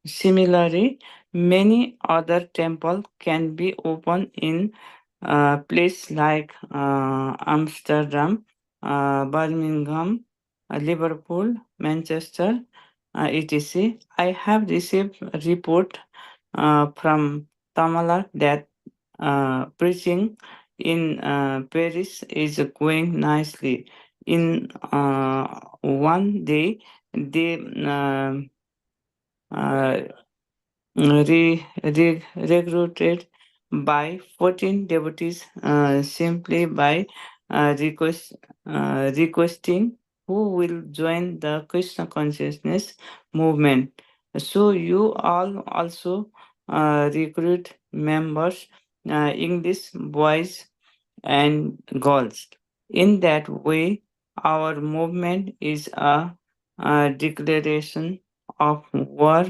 Similarly, many other temples can be opened in places like Amsterdam Birmingham, Liverpool, Manchester, etc. I have received a report from Tamala that preaching in Paris is going nicely. In one day, they uh, recruited by 14 devotees simply by requesting who will join the Krishna consciousness movement. So you all also recruit members, English boys and girls. In that way, our movement is a declaration of war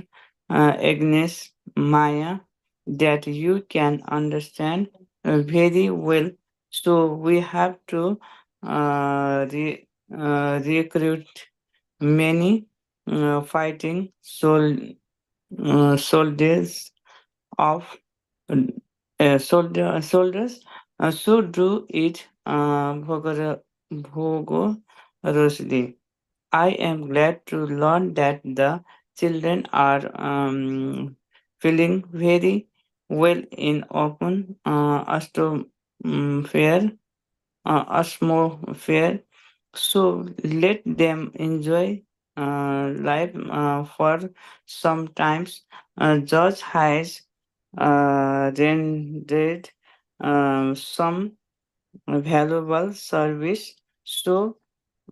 against Maya that you can understand very well. So we have to recruit many fighting soldiers of soldiers should do it vigorously. I am glad to learn that the children are feeling very well in open atmosphere. So let them enjoy life for sometimes. George has rendered some valuable service. So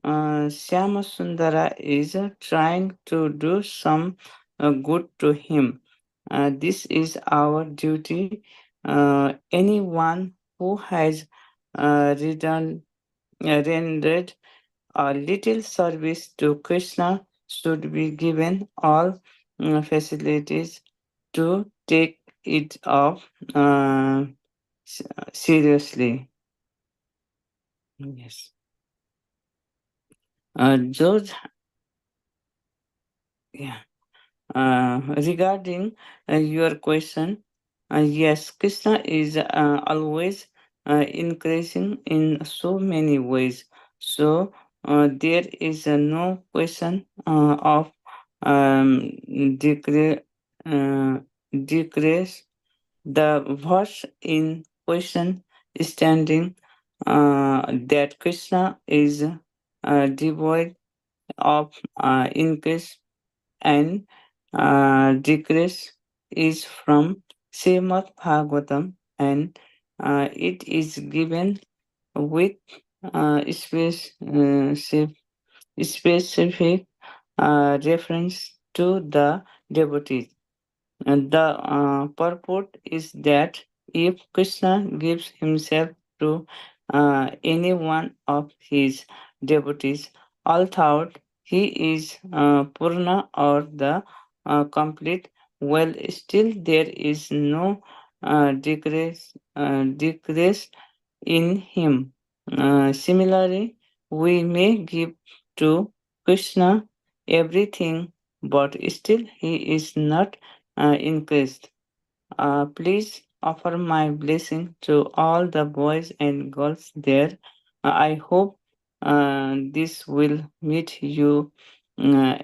Syamasundara is trying to do some good to him. This is our duty. Anyone who has rendered a little service to Krishna should be given all facilities to take it off seriously. Yes. George, yeah. Regarding your question, yes, Krishna is always increasing in so many ways. So there is no question of decrease. Decrease. The verse in question standing that Krishna is devoid of increase and decrease is from Srimad-Bhagavatam, and it is given with specific reference to the devotees. And the purport is that if Krishna gives himself to any one of his devotees, although he is Purna or the complete, well, still there is no decrease in him. Similarly, we may give to Krishna everything, but still he is not increased. Please offer my blessing to all the boys and girls there. I hope this will meet you uh,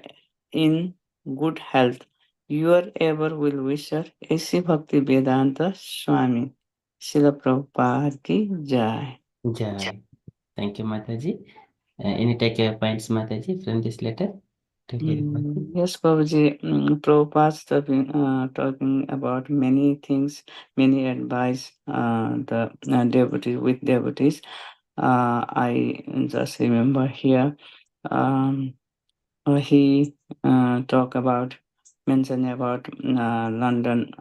in good health. Your ever will wisher, A.C. Bhakti Vedanta Swami. Srila Prabhupada ki jai. Jai. Thank you, Mataji. Any take points, Mataji, from this letter? Yes, Babaji, Prabhupada's talking about many things, many advice, the devotees with devotees. I just remember here, he talk about, mention about London,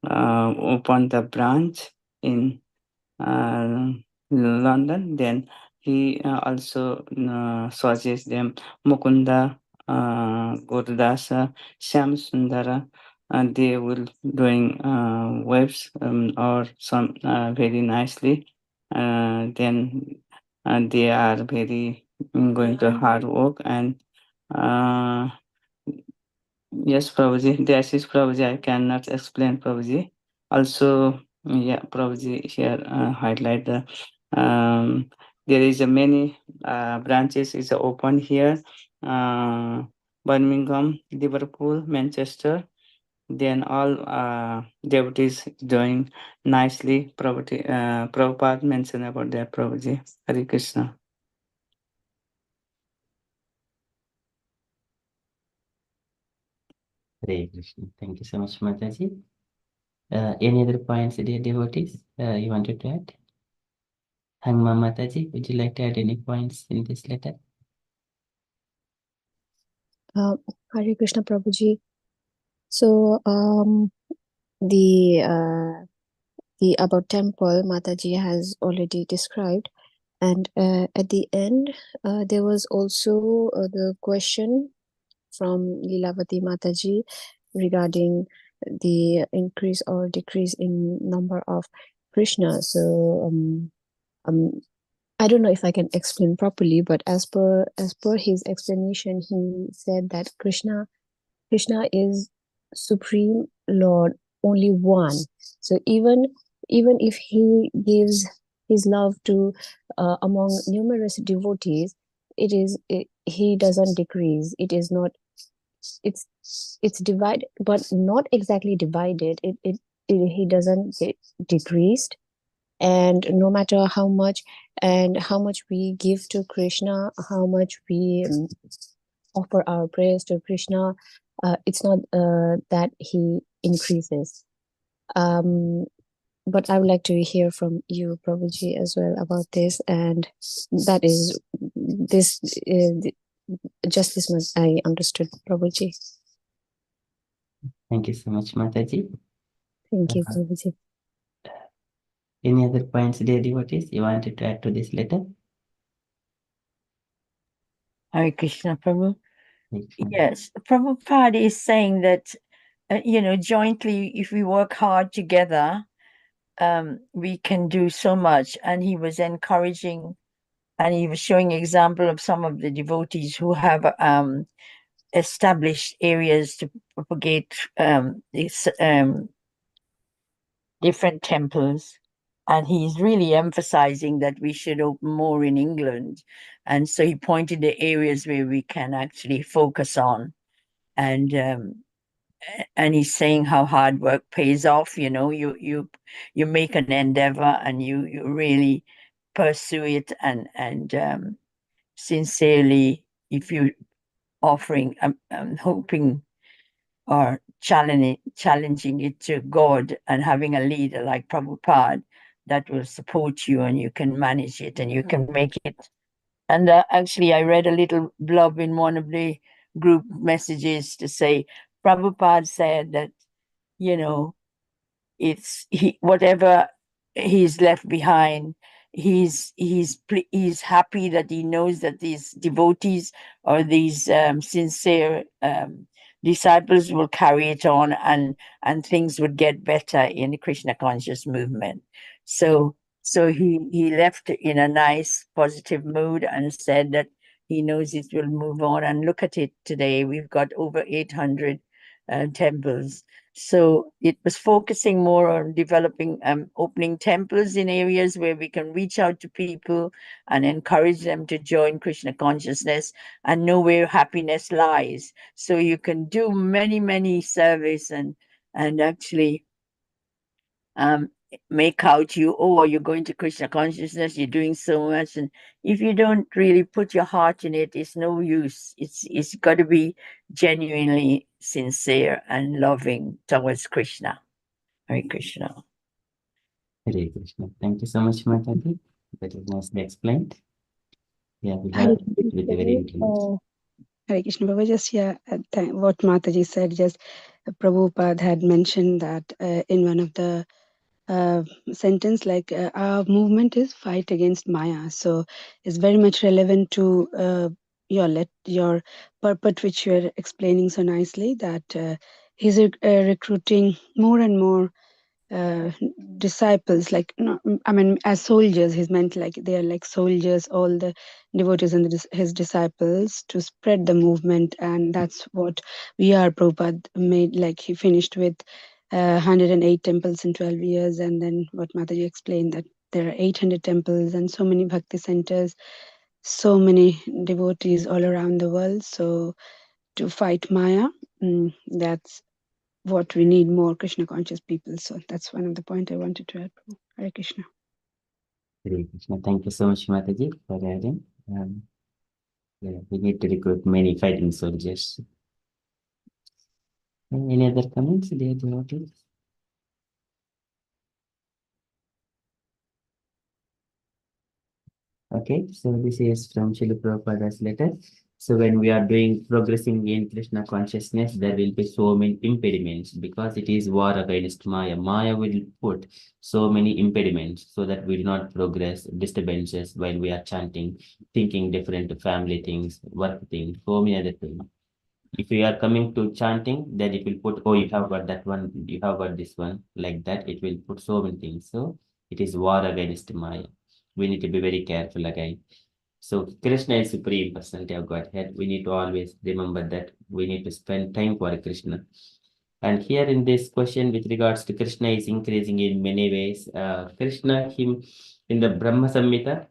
open the branch in uh, London. Then he also suggests them Mukunda, Gurdasa, Syam Sundara. They will doing waves or some very nicely. Then they are very going to hard work and uh, yes, Prabhuji, this is Prabhuji. I cannot explain Prabhuji. Also, yeah, Prabhuji here highlight the there is a many branches is open here, Birmingham, Liverpool, Manchester. Then all devotees doing nicely. Prabhupada mentioned about that, Prabhuji. Hare Krishna. Hare Krishna. Thank you so much, Mataji. Any other points, dear devotees, you wanted to add? Hangma Mataji, would you like to add any points in this letter? Hare Krishna Prabhuji. So the about temple Mataji has already described, and at the end there was also the question from Lilavati Mataji regarding the increase or decrease in number of Krishna. So I don't know if I can explain properly, but as per his explanation, he said that Krishna is Supreme Lord, only one. So even if he gives his love to among numerous devotees, he doesn't decrease. It is not. It's divided, but not exactly divided. He doesn't get decreased, and no matter how much we give to Krishna, how much we offer our prayers to Krishna, it's not that he increases. But I would like to hear from you, Prabhuji, as well about this. And that is this. Just this much I understood, Prabhuji. Thank you so much, Mataji. Thank you, Prabhuji. Any other points, dear devotees, you wanted to add to this letter? Hare Krishna, Prabhu. Yes, Prabhupada is saying that, jointly, if we work hard together, we can do so much. And he was encouraging, and he was showing example of some of the devotees who have established areas to propagate different temples. And he's really emphasizing that we should open more in England. And so he pointed the areas where we can actually focus on. And he's saying how hard work pays off. You make an endeavor and you really pursue it and sincerely, if you offering, hoping or challenging it to God and having a leader like Prabhupada that will support you and you can manage it and you can make it. And actually, I read a little blurb in one of the group messages to say Prabhupada said that, whatever he's left behind, he's happy that he knows that these devotees or these sincere disciples will carry it on and things would get better in the Krishna conscious movement. So he left in a nice positive mood and said that he knows it will move on. And look at it today, we've got over 800 temples. So it was focusing more on developing, opening temples in areas where we can reach out to people and encourage them to join Krishna consciousness and know where happiness lies. So you can do many, many service and actually make out you're going to Krishna consciousness, you're doing so much. And if you don't really put your heart in it, it's no use. It's got to be genuinely sincere and loving towards Krishna. Hare Krishna. Hare Krishna. Thank you so much, Mataji. That is nicely explained. Yeah, we Hare have it with a very intelligent. Hare Krishna Prabhu, just what Mataji said, just Prabhupada had mentioned that in one of the sentence, like our movement is fight against Maya. So it's very much relevant to your purport, which you are explaining so nicely, that he's recruiting more and more disciples, like I mean, as soldiers. He's meant like they are like soldiers, all the devotees and his disciples, to spread the movement. And that's what we are. Prabhupada made, like he finished with 108 temples in 12 years, and then what Mataji explained, that there are 800 temples and so many bhakti centers, so many devotees all around the world. So to fight Maya, that's what we need, more Krishna conscious people. So that's one of the points I wanted to add. Hare Krishna. Hare Krishna. Thank you so much, Mataji, for adding. Yeah, we need to recruit many fighting soldiers. Any other comments, dear devotees? Okay, so this is from Srila Prabhupada's letter. So when we are progressing in Krishna consciousness, there will be so many impediments because it is war against Maya. Maya will put so many impediments so that we do not progress, disturbances while we are chanting, thinking different family things, work things, so many other things. If we are coming to chanting, then it will put, oh, you have got that one, you have got this one, like that. It will put so many things. So it is war against Maya. We need to be very careful again. So Krishna is Supreme Personality of Godhead. We need to always remember that we need to spend time for Krishna. And here in this question with regards to Krishna is increasing in many ways. Krishna, him in the Brahma Samhita,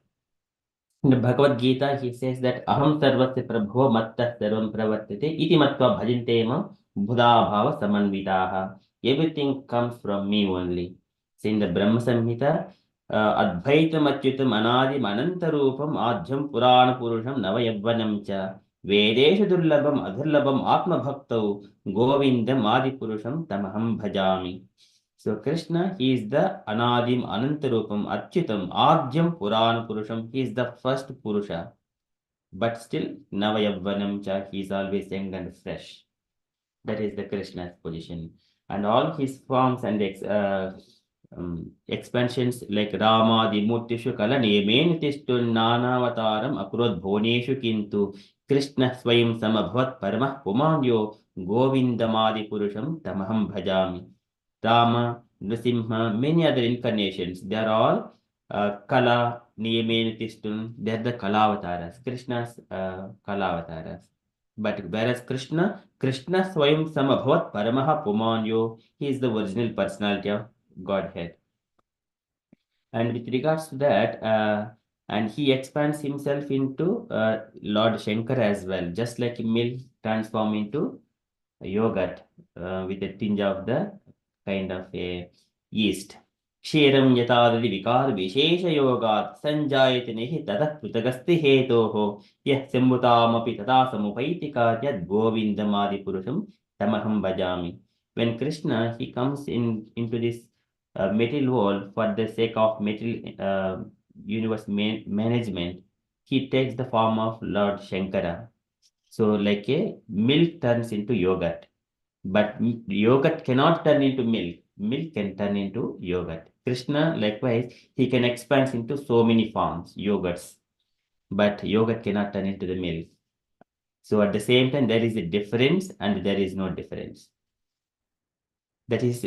in the Bhagavad Gita, he says that Aham Sarvasya Prabho Matta Sarvam Pravartate Iti Matva Bhajintema Buddha Bhava Samanvitaha. Everything comes from me only. So in the Brahma Samhita, Advaitam Achyutam Anadim Anantarupam Adhyam Purana Purusham Navayavvanam Cha Vedesha Durlabam Adhurlabam Atma Bhaktau Govindam Adi Purusham Tamaham Bhajami. So Krishna, he is the Anadim Anantarupam Achyutam Adhyam Purana Purusham. He is the first Purusha. But still, Navayavvanam Cha, he is always young and fresh. That is the Krishna's position. And all his forms and expansions like Rama, the Murtishu Kala, Nemen Tishtun Nanavataram, Akrod Bhoneshu Kintu, Krishna Swayam Samabhavat Paramah Pumanyo, Govindamadi Purusham Tamaham Bhajami. Rama, Nrsimha, many other incarnations, they are all Kala, Niyameni Tishtun, they are the Kalavataras, Krishna's Kalavataras. But whereas Krishna Swayam Samabhavat Paramaha Pumanyo, he is the original personality of Godhead. And with regards to that, and he expands himself into Lord Shankara as well, just like milk transform into yogurt with a tinge of the kind of a yeast. Kshiram yatadadi vikar vishesha yogat sanjayate nehi tadah pritagasti hetoho yah sambutamapi tata samupaitika yad govindamadi purusham tamaham bhajami. When Krishna, he comes into this material world for the sake of material universe management, he takes the form of Lord Shankara. So like a milk turns into yogurt. But yogurt cannot turn into milk. Milk can turn into yogurt. Krishna, likewise, he can expand into so many forms, yogurts. But yogurt cannot turn into the milk. So at the same time, there is a difference and there is no difference. That is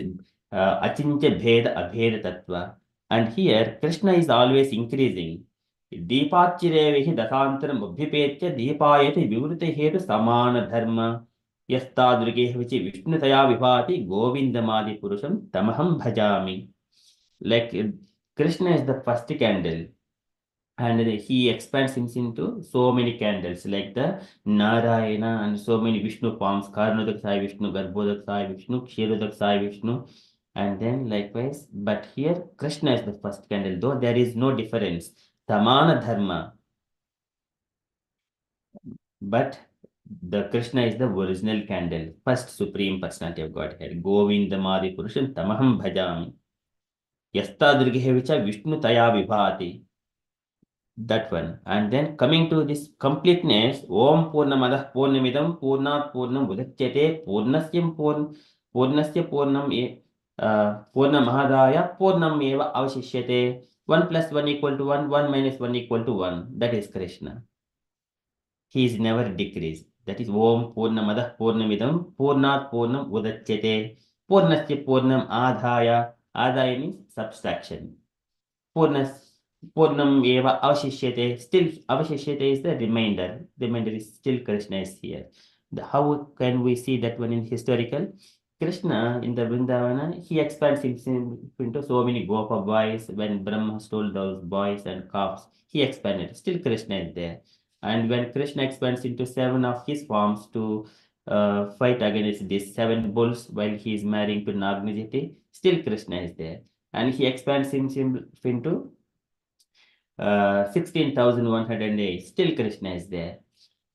Achincha Bheda Abheda Tattva. And here, Krishna is always increasing. Deepachirevihi dasantaram abhipetya deepayati vivrute hetu samana dharma yastadruge vichi vishnutaya vibhati govindamadi purusham tamaham bhajami. Like Krishna is the first candle and he expands him into so many candles like the Narayana and so many Vishnu forms, Karnadak Sai Vishnu, Garbhodak Sai Vishnu, Kshirodak Sai Vishnu, and then likewise, but here Krishna is the first candle, though there is no difference. Samana Dharma, but the Krishna is the original candle, first supreme personality of Godhead. Govindamadi Purusham Tamaham Bhajami. Yasta Durgehevicha Vishnu Taya Vibhati. That one. And then coming to this completeness, Om Purnamadah Purnamidam Purnat Purnam Udachyate Purnasya Purnam Purnamahadaya Purnam Eva Avashishyate. 1 plus 1 equal to 1, 1 minus 1 equal to 1. That is Krishna. He is never decreased. That is Om Purnamadah Purnamidam Purnat Purnam Udachyate Purnasya Purnam Adhaya. Adhaya means subtraction. Purnam eva avashishyate. Still, avashishyate is the remainder. Remainder is still Krishna is here. How can we see that one in historical? Krishna in the Vrindavana, he expands himself into so many Gopa boys. When Brahma stole those boys and calves, he expanded. Still Krishna is there. And when Krishna expands into 7 of his forms to fight against these 7 bulls while he is marrying to Nagnajiti, still Krishna is there. And he expands himself into 16,108, still Krishna is there.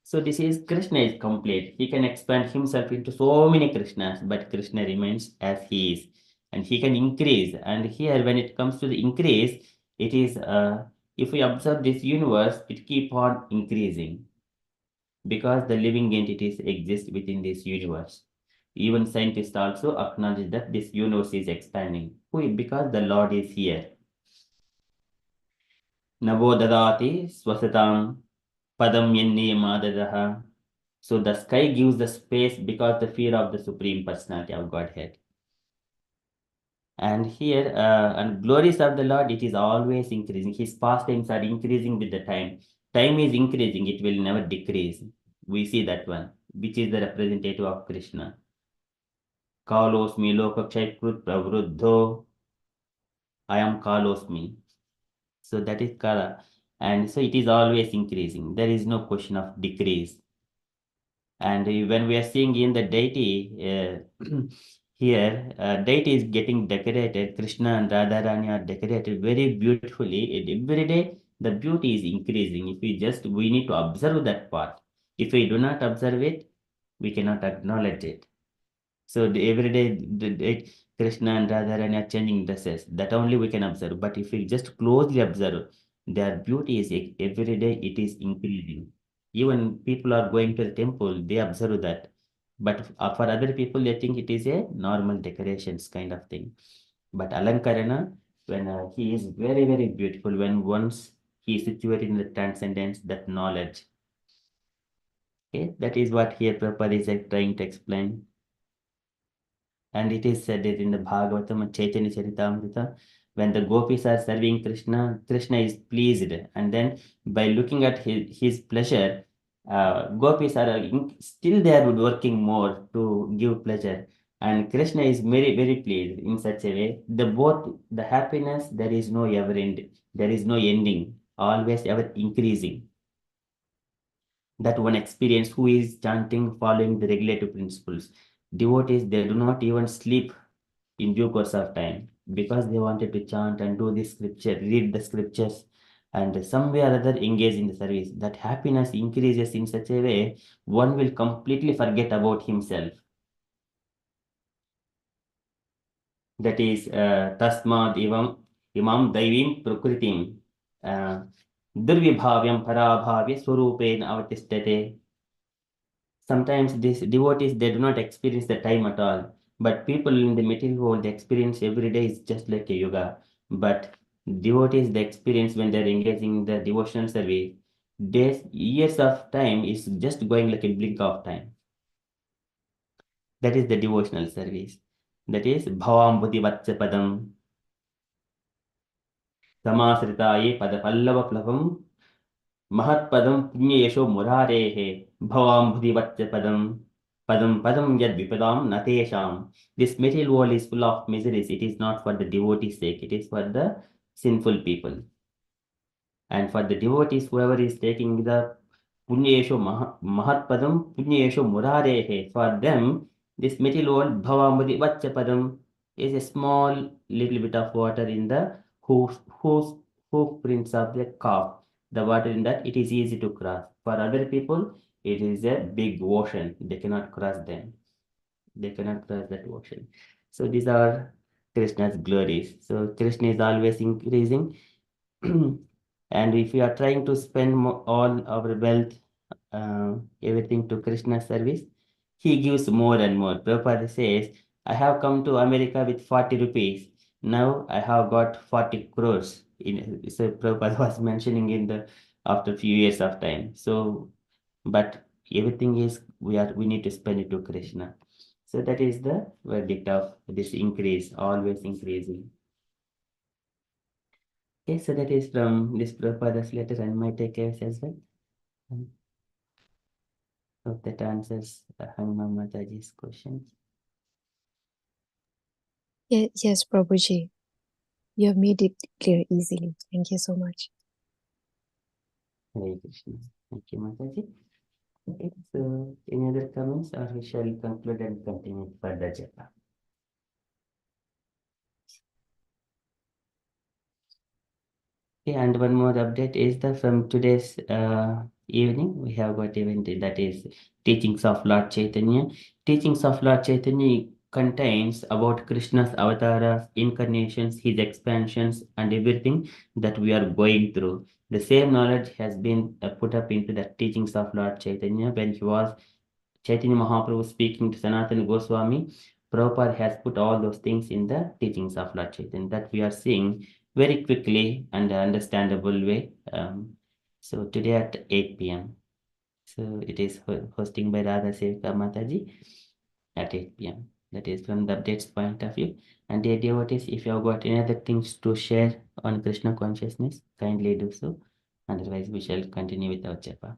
So this is Krishna is complete. He can expand himself into so many Krishnas, but Krishna remains as he is. And he can increase. And here, when it comes to the increase, it is, if we observe this universe, it keep on increasing because the living entities exist within this universe. Even scientists also acknowledge that this universe is expanding. Why? Because the Lord is here. Navo dadati swasatam padam madadaha. So the sky gives the space because the fear of the Supreme Personality of Godhead. And here, and glories of the Lord, it is always increasing. His pastimes are increasing with the time. Time is increasing, it will never decrease. We see that one, which is the representative of Krishna. Kalosmi lokakshaykrut pravruddho. I am Kalosmi. So that is Kala. And so it is always increasing. There is no question of decrease. And when we are seeing in the deity, here, deity is getting decorated. Krishna and Radharani are decorated very beautifully. And every day, the beauty is increasing. If we need to observe that part. If we do not observe it, we cannot acknowledge it. So every day, Krishna and Radharani are changing dresses. That only we can observe. But if we just closely observe, their beauty is every day it is increasing. Even people are going to the temple, they observe that. But for other people, they think it is a normal decorations kind of thing. But Alankarana, when he is very, very beautiful, when once he is situated in the transcendence, that knowledge. Okay, that is what here Prabhupada is trying to explain. And it is said that in the Bhagavatam and Chaitanya Charitamrita, when the gopis are serving Krishna, Krishna is pleased. And then by looking at his pleasure, gopis are still there working more to give pleasure. And Krishna is very, very pleased in such a way. The happiness, there is no ever end, there is no ending, always ever increasing. That one experience who is chanting, following the regulative principles. Devotees, they do not even sleep in due course of time because they wanted to chant and do the scripture, read the scriptures, and some way or other engage in the service. That happiness increases in such a way one will completely forget about himself. That is tasmad imam daivim prakritim durvibhavyam parabhavya swarupen avatistate. Sometimes these devotees, they do not experience the time at all. But people in the material world, they experience every day is just like a yoga. But devotees, they experience when they're engaging in the devotional service, days, years of time is just going like a blink of time. That is the devotional service. That is bhavam buddhi vatsapadam samasritaye padapallava plavam Mahatpadam punyesho murarehe bhavam bhudivatya padam padam yad vipadam natesham. This material world is full of miseries. It is not for the devotee's sake. It is for the sinful people. And for the devotees, whoever is taking the punyesho mahatpadam punyesho murarehe, for them, this material world bhavam bhudivatya padam is a small little bit of water in the hoof prints of the calf. The water in that, it is easy to cross. For other people, it is a big ocean. They cannot cross them. They cannot cross that ocean. So these are Krishna's glories. So Krishna is always increasing. And if we are trying to spend all our wealth, everything to Krishna's service, he gives more and more. Prabhupada says, I have come to America with 40 rupees. Now I have got 40 crores. So Prabhupada was mentioning in the after few years of time. So, but everything is we need to spend it to Krishna. So that is the verdict of this increase, always increasing. Okay, so that is from this Prabhupada's letter and my takeaways as well. Hope that answers Hangma Mataji's questions. Yes, Prabhuji. You have made it clear easily. Thank you so much. Hare Krishna. Thank you, Mataji. Okay, so any other comments, or we shall conclude and continue further japa? Okay, and one more update is that from today's evening, we have got event that is Teachings of Lord Chaitanya. Teachings of Lord Chaitanya contains about Krishna's avatars, incarnations, his expansions, and everything that we are going through. The same knowledge has been put up into the Teachings of Lord Chaitanya when he was Chaitanya Mahaprabhu speaking to Sanatana Goswami. Prabhupada has put all those things in the Teachings of Lord Chaitanya that we are seeing very quickly and understandable way. So today at 8 p.m. So it is hosting by Radha Sevika Mataji at 8 p.m. That is from the updates point of view. And dear devotees, if you have got any other things to share on Krishna consciousness, kindly do so. Otherwise, we shall continue with our japa.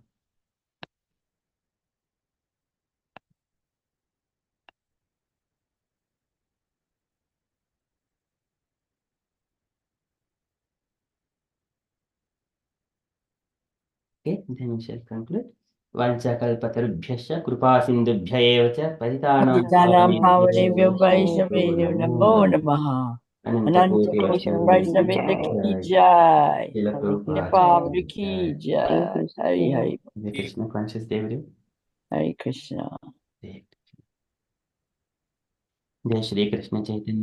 Okay, then we shall conclude. Vanchakalpatarubhyascha कृपा सिन्धुभ्य एव च पतितानां Patitanam पावनेभ्यो Pavanebhyo Vaishnavebhyo Namo Namaha. अनन्तकोटि Ananta Koti वैष्णवेभ्यो Vaishnavita Ki जय Jai. Srila Prabhupada Nepal की Ki जय Jai. Hari Hari. हरे Krishna conscious देवदेव Hare Krishna. जय श्री कृष्ण चैतन्य